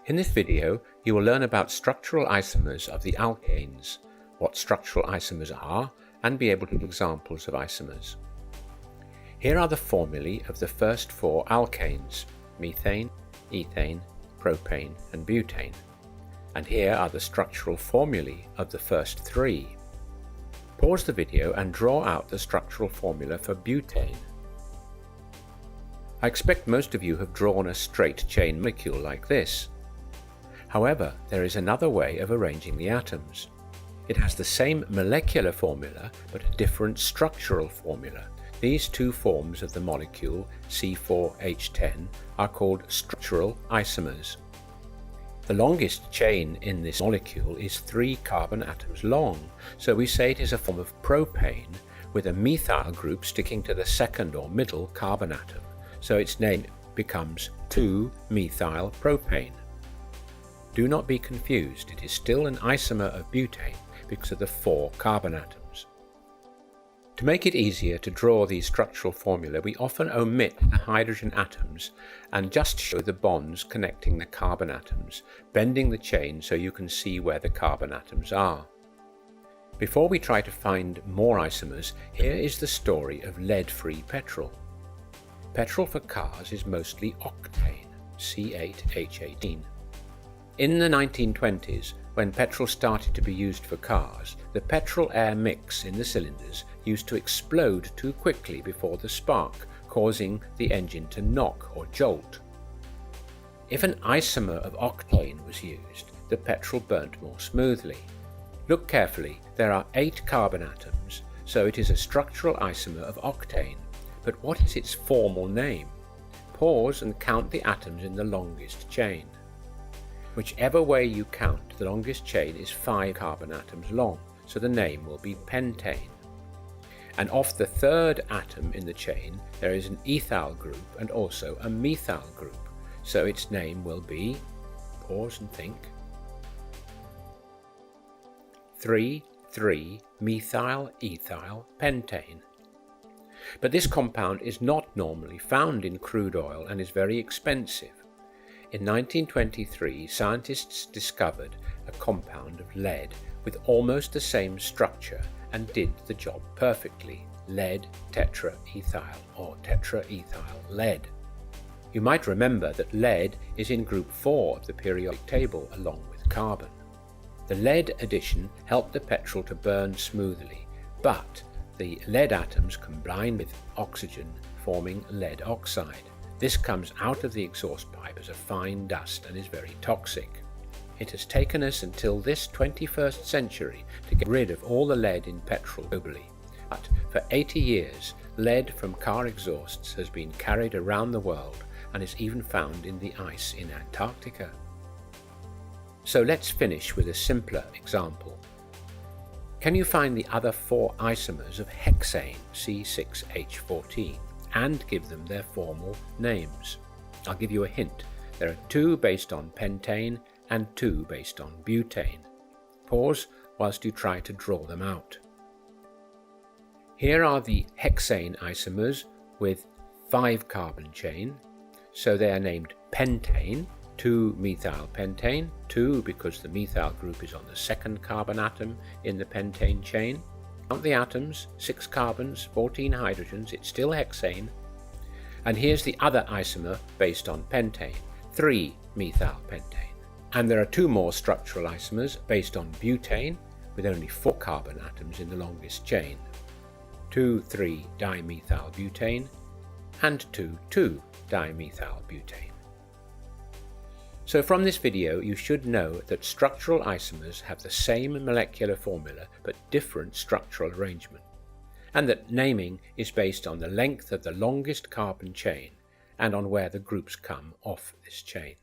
In this video, you will learn about structural isomers of the alkanes, what structural isomers are, and be able to give examples of isomers. Here are the formulae of the first four alkanes: methane, ethane, propane, and butane. And here are the structural formulae of the first three. Pause the video and draw out the structural formula for butane. I expect most of you have drawn a straight chain molecule like this. However, there is another way of arranging the atoms. It has the same molecular formula but a different structural formula. These two forms of the molecule C4H10 are called structural isomers. The longest chain in this molecule is 3 carbon atoms long, so we say it is a form of propane with a methyl group sticking to the second or middle carbon atom, so its name becomes 2-methyl-propane. Do not be confused, it is still an isomer of butane because of the 4 carbon atoms. To make it easier to draw these structural formulae, we often omit the hydrogen atoms and just show the bonds connecting the carbon atoms, bending the chain so you can see where the carbon atoms are. Before we try to find more isomers, here is the story of lead-free petrol. Petrol for cars is mostly octane, C8H18. In the 1920s, when petrol started to be used for cars, the petrol-air mix in the cylinders used to explode too quickly before the spark, causing the engine to knock or jolt. If an isomer of octane was used, the petrol burnt more smoothly. Look carefully, there are 8 carbon atoms, so it is a structural isomer of octane. But what is its formal name? Pause and count the atoms in the longest chain. Whichever way you count, the longest chain is 5 carbon atoms long, so the name will be pentane. And off the third atom in the chain, there is an ethyl group and also a methyl group, so its name will be, pause and think, 3,3-methyl-ethyl-pentane. But this compound is not normally found in crude oil and is very expensive. In 1923, scientists discovered a compound of lead with almost the same structure and did the job perfectly: lead tetraethyl or tetraethyl lead. You might remember that lead is in group 4 of the periodic table along with carbon. The lead addition helped the petrol to burn smoothly, but the lead atoms combine with oxygen, forming lead oxide. This comes out of the exhaust pipe as a fine dust and is very toxic. It has taken us until this 21st century to get rid of all the lead in petrol globally. But for 80 years, lead from car exhausts has been carried around the world and is even found in the ice in Antarctica. So let's finish with a simpler example. Can you find the other 4 isomers of hexane, C6H14, and give them their formal names? I'll give you a hint. There are 2 based on pentane and 2 based on butane. Pause whilst you try to draw them out. Here are the hexane isomers with 5 carbon chain, so they are named pentane, 2-methyl-pentane, 2 because the methyl group is on the second carbon atom in the pentane chain. Count the atoms, 6 carbons, 14 hydrogens, it's still hexane. And here's the other isomer based on pentane, 3-methyl-pentane. And there are 2 more structural isomers based on butane with only 4 carbon atoms in the longest chain, 2,3-dimethylbutane and 2,2-dimethylbutane. So from this video you should know that structural isomers have the same molecular formula but different structural arrangement, and that naming is based on the length of the longest carbon chain and on where the groups come off this chain.